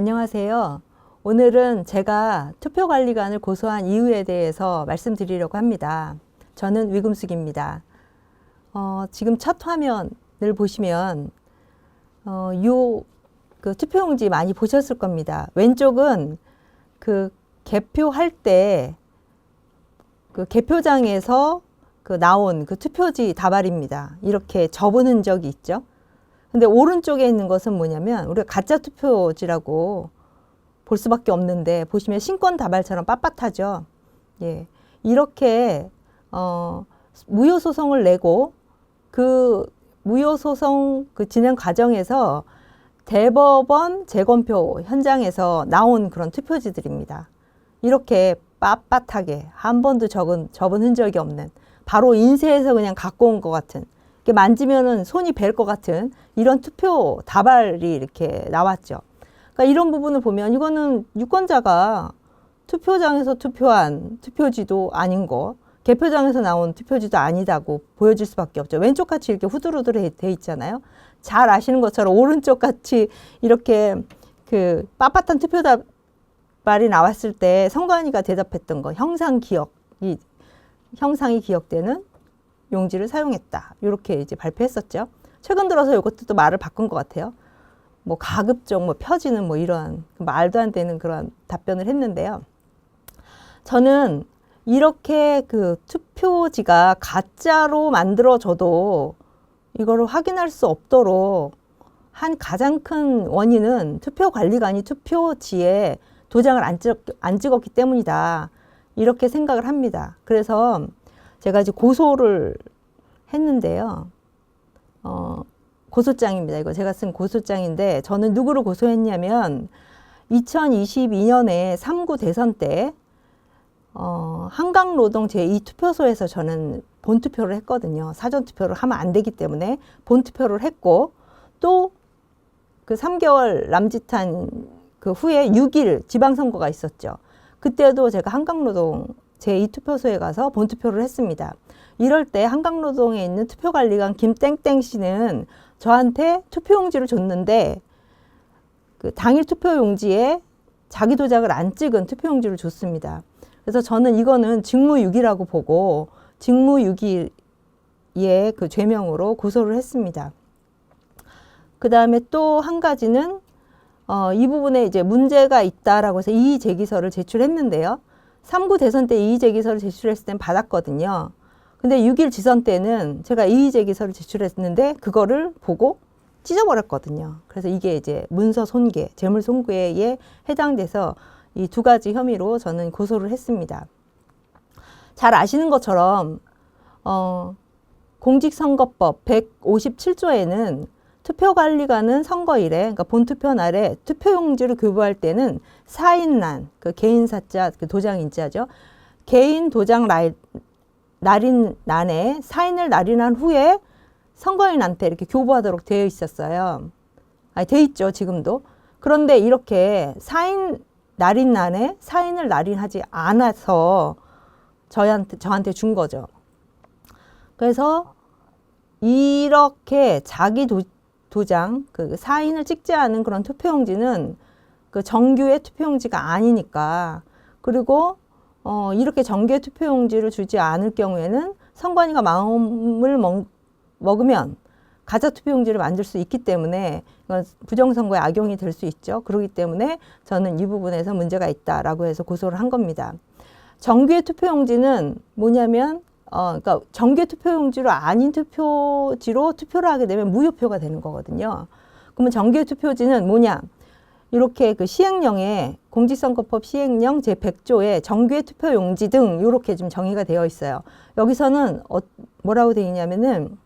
안녕하세요. 오늘은 제가 투표관리관을 고소한 이유에 대해서 말씀드리려고 합니다. 저는 위금숙입니다. 지금 첫 화면을 보시면 그 투표용지 많이 보셨을 겁니다. 왼쪽은 그 개표할 때 그 개표장에서 나온 그 투표지 다발입니다. 이렇게 접은 흔적이 있죠. 근데 오른쪽에 있는 것은 뭐냐면 우리가 가짜 투표지라고 볼 수밖에 없는데, 보시면 신권 다발처럼 빳빳하죠. 예. 이렇게 무효 소송을 내고 그 무효 소송 그 진행 과정에서 대법원 재검표 현장에서 나온 그런 투표지들입니다. 이렇게 빳빳하게 한 번도 접은 흔적이 없는, 바로 인쇄해서 그냥 갖고 온 것 같은, 이렇게 만지면은 손이 벨 것 같은 이런 투표 다발이 이렇게 나왔죠. 그러니까 이런 부분을 보면 이거는 유권자가 투표장에서 투표한 투표지도 아닌 거, 개표장에서 나온 투표지도 아니다고 보여질 수밖에 없죠. 왼쪽 같이 이렇게 후두루두루 돼 있잖아요. 잘 아시는 것처럼 오른쪽 같이 이렇게 그 빳빳한 투표 다발이 나왔을 때 선관위가 대답했던 거, 형상이 기억되는 용지를 사용했다, 이렇게 이제 발표했었죠. 최근 들어서 이것도 또 말을 바꾼 것 같아요. 뭐 가급적 뭐 펴지는 뭐 이런 말도 안 되는 그런 답변을 했는데요. 저는 이렇게 그 투표지가 가짜로 만들어져도 이거를 확인할 수 없도록 한 가장 큰 원인은 투표관리관이 투표지에 도장을 안 찍었기 때문이다, 이렇게 생각을 합니다. 그래서 제가 이제 고소를 했는데요. 고소장입니다. 이거 제가 쓴 고소장인데, 저는 누구를 고소했냐면 2022년에 3구 대선 때 한강노동 제2투표소에서 저는 본투표를 했거든요. 사전투표를 하면 안 되기 때문에 본투표를 했고, 또 그 3개월 남짓한 그 후에 6일 지방선거가 있었죠. 그때도 제가 한강노동 제2투표소에 가서 본투표를 했습니다. 이럴 때 한강노동에 있는 투표관리관 김땡땡 씨는 저한테 투표용지를 줬는데, 그 당일 투표용지에 자기 도장을 안 찍은 투표용지를 줬습니다. 그래서 저는 이거는 직무유기라고 보고 직무유기의 그 죄명으로 고소를 했습니다. 그 다음에 또 한 가지는 이 부분에 이제 문제가 있다라고 해서 이의제기서를 제출했는데요. 3구 대선 때 이의제기서를 제출했을 땐 받았거든요. 근데 6일 지선 때는 제가 이의제기서를 제출했는데 그거를 보고 찢어버렸거든요. 그래서 이게 이제 문서 손괴, 재물 손괴에 해당돼서 이 두 가지 혐의로 저는 고소를 했습니다. 잘 아시는 것처럼 공직선거법 157조에는 투표관리관은 선거일에, 그러니까 본투표 날에 투표용지를 교부할 때는 사인란, 그 개인사자, 그 도장인자죠. 개인 도장 날인란에 사인을 날인한 후에 선거인한테 이렇게 교부하도록 되어 있었어요. 되어 있죠, 지금도. 그런데 이렇게 날인란에 사인을 날인하지 않아서 저한테 준 거죠. 그래서 이렇게 자기 도장, 그 사인을 찍지 않은 그런 투표용지는 그 정규의 투표용지가 아니니까, 그리고 이렇게 정규의 투표용지를 주지 않을 경우에는 선관위가 마음을 먹으면 가짜 투표용지를 만들 수 있기 때문에 이건 부정선거에 악용이 될 수 있죠. 그렇기 때문에 저는 이 부분에서 문제가 있다라고 해서 고소를 한 겁니다. 정규의 투표용지는 뭐냐면 그러니까 정규 투표용지로 아닌 투표지로 투표를 하게 되면 무효표가 되는 거거든요. 그러면 정규 투표지는 뭐냐? 이렇게 그 시행령에, 공직선거법 시행령 제100조에 정규의 투표용지 등 이렇게 좀 정의가 되어 있어요. 여기서는 뭐라고 되어 있냐면은,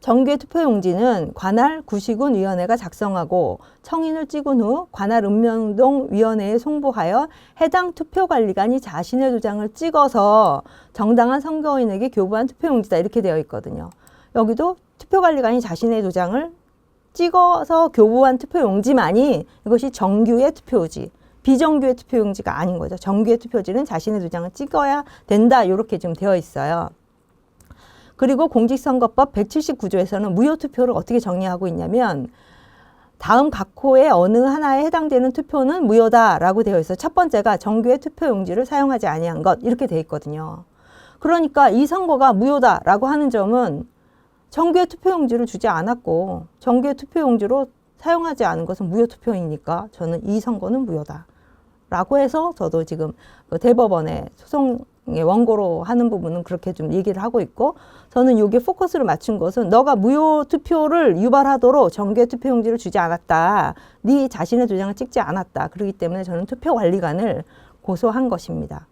정규의 투표용지는 관할 구시군위원회가 작성하고 청인을 찍은 후 관할 읍면동위원회에 송부하여 해당 투표관리관이 자신의 도장을 찍어서 정당한 선거인에게 교부한 투표용지다, 이렇게 되어 있거든요. 여기도 투표관리관이 자신의 도장을 찍어서 교부한 투표용지만이 이것이 정규의 투표용지, 비정규의 투표용지가 아닌 거죠. 정규의 투표지는 자신의 도장을 찍어야 된다, 이렇게 좀 되어 있어요. 그리고 공직선거법 179조에서는 무효투표를 어떻게 정의하고 있냐면, 다음 각 호의 어느 하나에 해당되는 투표는 무효다라고 되어 있어요. 첫 번째가 정규의 투표용지를 사용하지 아니한 것 이렇게 되어 있거든요. 그러니까 이 선거가 무효다라고 하는 점은 정규의 투표용지를 주지 않았고 정규의 투표용지로 사용하지 않은 것은 무효 투표이니까 저는 이 선거는 무효다. 라고 해서 저도 지금 그 대법원에 소송의 원고로 하는 부분은 그렇게 좀 얘기를 하고 있고 저는 여기에 포커스를 맞춘 것은 너가 무효 투표를 유발하도록 정규의 투표용지를 주지 않았다. 네 자신의 도장을 찍지 않았다. 그렇기 때문에 저는 투표관리관을 고소한 것입니다.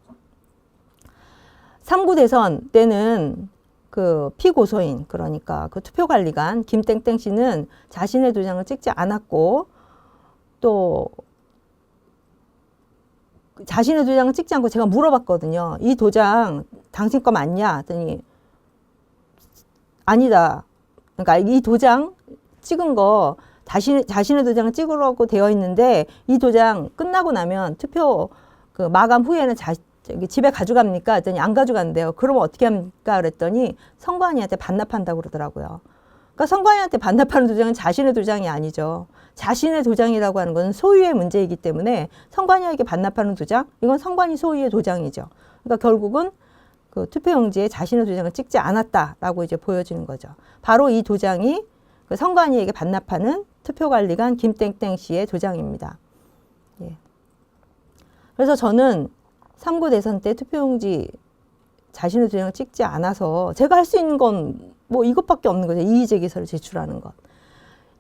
3구 대선 때는 그 피고소인 그러니까 그 투표관리관 김땡땡 씨는 자신의 도장을 찍지 않았고 또 자신의 도장을 찍지 않고 제가 물어봤거든요. 이 도장 당신 거 맞냐? 했더니 아니다. 그러니까 이 도장 찍은 거 자신의 도장을 찍으라고 되어 있는데 이 도장 끝나고 나면 투표 그 마감 후에는 집에 가져갑니까? 했더니 안 가져간대요. 그러면 어떻게 합니까? 그랬더니 선관위한테 반납한다고 그러더라고요. 그러니까 선관위한테 반납하는 도장은 자신의 도장이 아니죠. 자신의 도장이라고 하는 것은 소유의 문제이기 때문에 선관위에게 반납하는 도장, 이건 선관위 소유의 도장이죠. 그러니까 결국은 그 투표용지에 자신의 도장을 찍지 않았다라고 이제 보여지는 거죠. 바로 이 도장이 그 선관위에게 반납하는 투표관리관 김땡땡 씨의 도장입니다. 예. 그래서 저는 3구 대선 때 투표용지 자신의 도장을 찍지 않아서 제가 할 수 있는 건 뭐 이것밖에 없는 거죠. 이의제기서를 제출하는 것.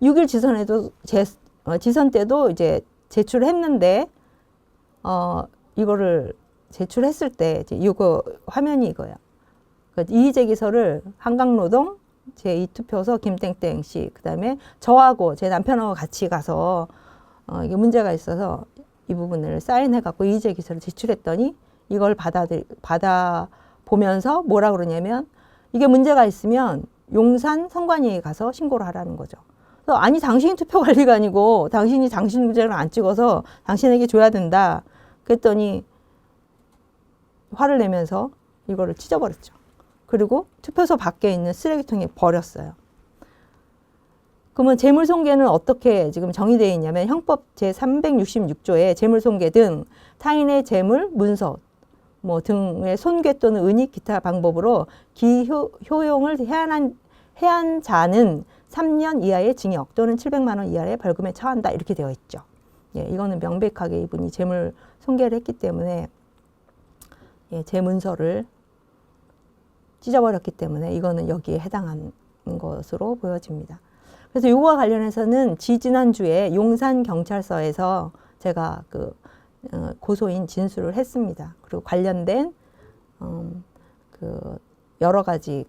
6일 지선에도 지선 때도 이제 제출을 했는데 이거를 제출했을 때 이제 이거 화면이 이거야. 그러니까 이의제기서를 한강노동 제2투표소 김땡땡 씨 그다음에 저하고 제 남편하고 같이 가서 이게 문제가 있어서 이 부분을 사인해 갖고 이의제기서를 제출했더니 이걸 받아 보면서 뭐라 그러냐면 이게 문제가 있으면 용산 선관위에 가서 신고를 하라는 거죠. 그래서 아니 당신이 투표관리관이고 당신이 당신 문제를 안 찍어서 당신에게 줘야 된다. 그랬더니 화를 내면서 이거를 찢어버렸죠. 그리고 투표소 밖에 있는 쓰레기통에 버렸어요. 그러면 재물손괴는 어떻게 지금 정의되어 있냐면 형법 제366조에 재물손괴 등 타인의 재물, 문서 뭐 등의 손괴 또는 은닉 기타 방법으로 기효용을 해한 자는 3년 이하의 징역 또는 700만 원 이하의 벌금에 처한다 이렇게 되어 있죠. 예, 이거는 명백하게 이분이 재물 손괴를 했기 때문에 예, 제 문서를 찢어버렸기 때문에 이거는 여기에 해당하는 것으로 보여집니다. 그래서 이거와 관련해서는 지지난주에 용산경찰서에서 제가 그 고소인 진술을 했습니다. 그리고 관련된 그 여러 가지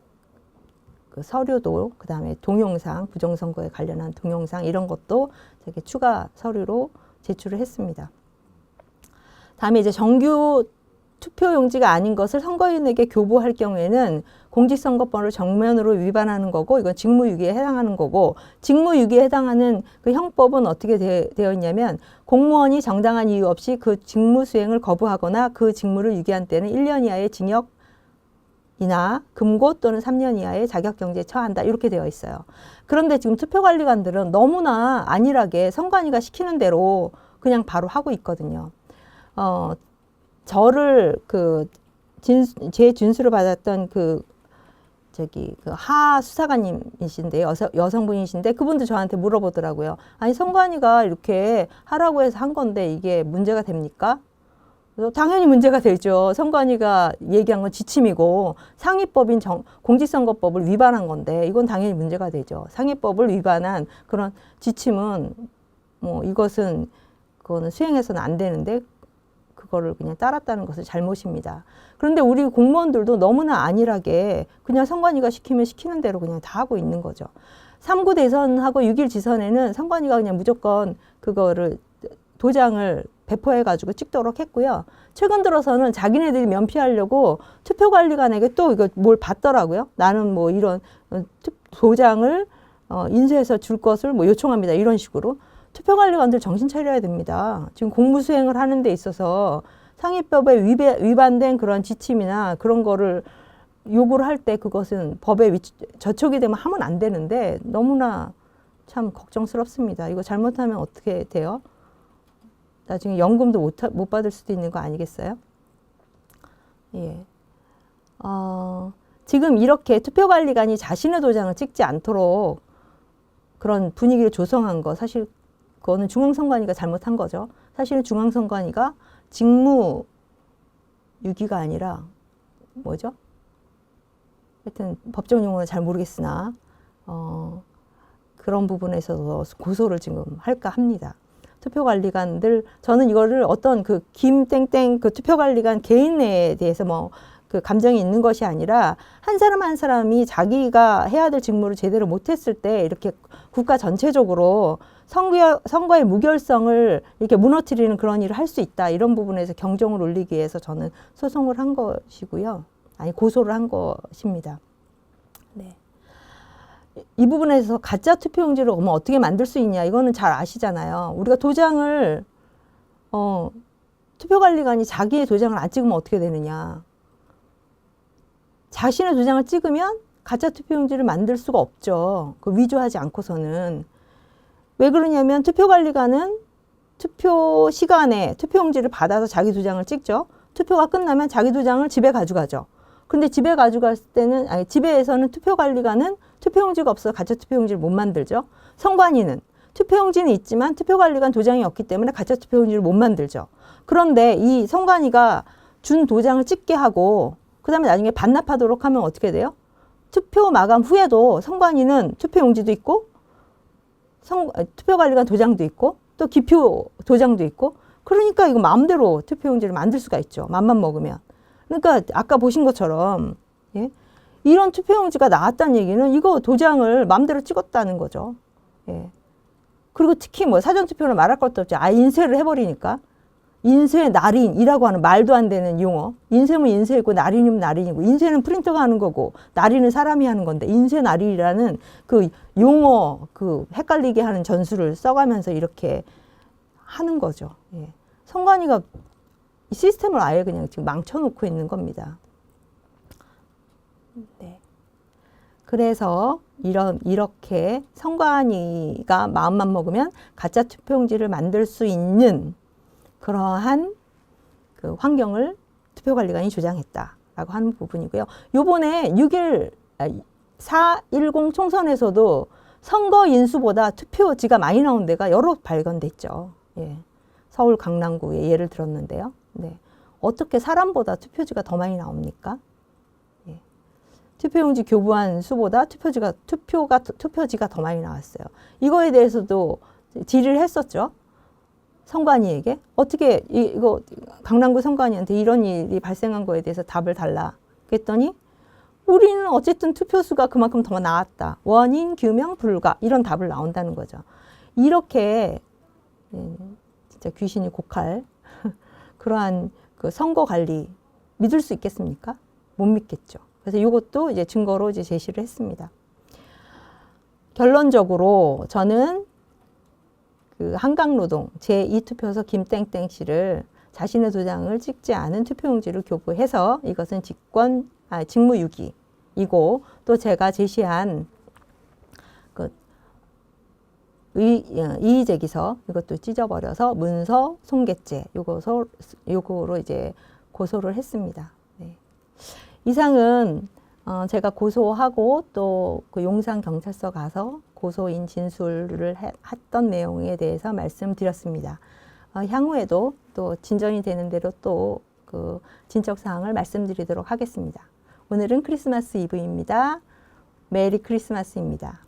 그 서류도 그다음에 동영상 부정선거에 관련한 동영상 이런 것도 되게 추가 서류로 제출을 했습니다. 다음에 이제 정규 투표용지가 아닌 것을 선거인에게 교부할 경우에는 공직선거법을 정면으로 위반하는 거고 이건 직무유기에 해당하는 거고 직무유기에 해당하는 그 형법은 어떻게 되어 있냐면 공무원이 정당한 이유 없이 그 직무 수행을 거부하거나 그 직무를 유기한 때는 1년 이하의 징역이나 금고 또는 3년 이하의 자격정지에 처한다 이렇게 되어 있어요. 그런데 지금 투표관리관들은 너무나 안일하게 선관위가 시키는 대로 그냥 바로 하고 있거든요. 저를 제 진술을 받았던 그 하 수사관님이신데 여성분이신데 그분도 저한테 물어보더라고요. 아니 선관위가 이렇게 하라고 해서 한 건데 이게 문제가 됩니까? 그래서 당연히 문제가 되죠. 선관위가 얘기한 건 지침이고 상위법인 공직선거법을 위반한 건데 이건 당연히 문제가 되죠. 상위법을 위반한 그런 지침은 뭐 그거는 수행해서는 안 되는데 그거를 그냥 따랐다는 것은 잘못입니다. 그런데 우리 공무원들도 너무나 안일하게 그냥 선관위가 시키면 시키는 대로 그냥 다 하고 있는 거죠. 3구 대선하고 6일 지선에는 선관위가 그냥 무조건 그거를 도장을 배포해가지고 찍도록 했고요. 최근 들어서는 자기네들이 면피하려고 투표관리관에게 또 이거 뭘 받더라고요. 나는 뭐 이런 도장을 인쇄해서 줄 것을 뭐 요청합니다. 이런 식으로. 투표관리관들 정신 차려야 됩니다. 지금 공무수행을 하는 데 있어서 상위법에 위반된 그런 지침이나 그런 거를 요구를 할 때 그것은 법에 저촉이 되면 하면 안 되는데 너무나 참 걱정스럽습니다. 이거 잘못하면 어떻게 돼요? 나중에 연금도 못 받을 수도 있는 거 아니겠어요? 예. 지금 이렇게 투표관리관이 자신의 도장을 찍지 않도록 그런 분위기를 조성한 거, 사실 그거는 중앙선관위가 잘못한 거죠. 사실은 중앙선관위가 직무유기가 아니라 뭐죠? 하여튼 법정 용어는 잘 모르겠으나 그런 부분에서 고소를 지금 할까 합니다. 투표관리관들, 저는 이거를 어떤 그 김땡땡 그 투표관리관 개인에 대해서 뭐 그 감정이 있는 것이 아니라 한 사람 한 사람이 자기가 해야 될 직무를 제대로 못했을 때 이렇게 국가 전체적으로 선거의 무결성을 이렇게 무너뜨리는 그런 일을 할 수 있다. 이런 부분에서 경종을 울리기 위해서 저는 소송을 한 것이고요. 아니, 고소를 한 것입니다. 네. 이 부분에서 가짜 투표용지를 어떻게 만들 수 있냐, 이거는 잘 아시잖아요. 우리가 도장을 투표관리관이 자기의 도장을 안 찍으면 어떻게 되느냐. 자신의 도장을 찍으면 가짜 투표용지를 만들 수가 없죠. 그 위조하지 않고서는. 왜 그러냐면 투표관리관은 투표 시간에 투표용지를 받아서 자기 도장을 찍죠. 투표가 끝나면 자기 도장을 집에 가져가죠. 근데 집에 가져갔을 때는, 아니, 집에서는 투표관리관은 투표용지가 없어서 가짜 투표용지를 못 만들죠. 선관위는 투표용지는 있지만 투표관리관 도장이 없기 때문에 가짜 투표용지를 못 만들죠. 그런데 이 선관위가 준 도장을 찍게 하고 그 다음에 나중에 반납하도록 하면 어떻게 돼요? 투표 마감 후에도 선관위는 투표용지도 있고 투표관리관 도장도 있고 또 기표 도장도 있고, 그러니까 이거 마음대로 투표용지를 만들 수가 있죠. 맘만 먹으면. 그러니까 아까 보신 것처럼, 예? 이런 투표용지가 나왔다는 얘기는 이거 도장을 마음대로 찍었다는 거죠. 예. 그리고 특히 뭐 사전투표는 말할 것도 없죠. 인쇄를 해버리니까. 인쇄 날인이라고 하는 말도 안 되는 용어. 인쇄면 인쇄이고 날인이면 날인이고, 인쇄는 프린터가 하는 거고 날인은 사람이 하는 건데, 인쇄 날인이라는 그 용어 그 헷갈리게 하는 전술을 써가면서 이렇게 하는 거죠. 예. 선관위가 이 시스템을 아예 그냥 지금 망쳐놓고 있는 겁니다. 네. 그래서 이렇게 선관위가 마음만 먹으면 가짜 투표용지를 만들 수 있는 그러한 그 환경을 투표관리관이 조장했다라고 하는 부분이고요. 요번에 4.10 총선에서도 선거 인수보다 투표지가 많이 나온 데가 여러 발견됐죠. 예. 서울 강남구에 예를 들었는데요. 네. 어떻게 사람보다 투표지가 더 많이 나옵니까? 예. 투표용지 교부한 수보다 투표지가 더 많이 나왔어요. 이거에 대해서도 질의를 했었죠. 선관위에게. 어떻게 이거 강남구 선관위한테 이런 일이 발생한 거에 대해서 답을 달라. 그랬더니 우리는 어쨌든 투표수가 그만큼 더 나왔다. 원인 규명 불가. 이런 답을 나온다는 거죠. 이렇게 진짜 귀신이 곡할 그러한 그 선거 관리 믿을 수 있겠습니까? 못 믿겠죠. 그래서 이것도 이제 증거로 이제 제시를 했습니다. 결론적으로 저는 그 한강노동 제2투표소 김땡땡 씨를 자신의 도장을 찍지 않은 투표용지를 교부해서 이것은 직무유기이고, 또 제가 제시한 그 이의제기서 이것도 찢어버려서 문서 손괴죄 요거로 이제 고소를 했습니다. 네. 이상은 제가 고소하고 또 그 용산경찰서 가서 고소인 진술을 했던 내용에 대해서 말씀드렸습니다. 향후에도 또 진전이 되는 대로 또 그 진척 사항을 말씀드리도록 하겠습니다. 오늘은 크리스마스 이브입니다. 메리 크리스마스입니다.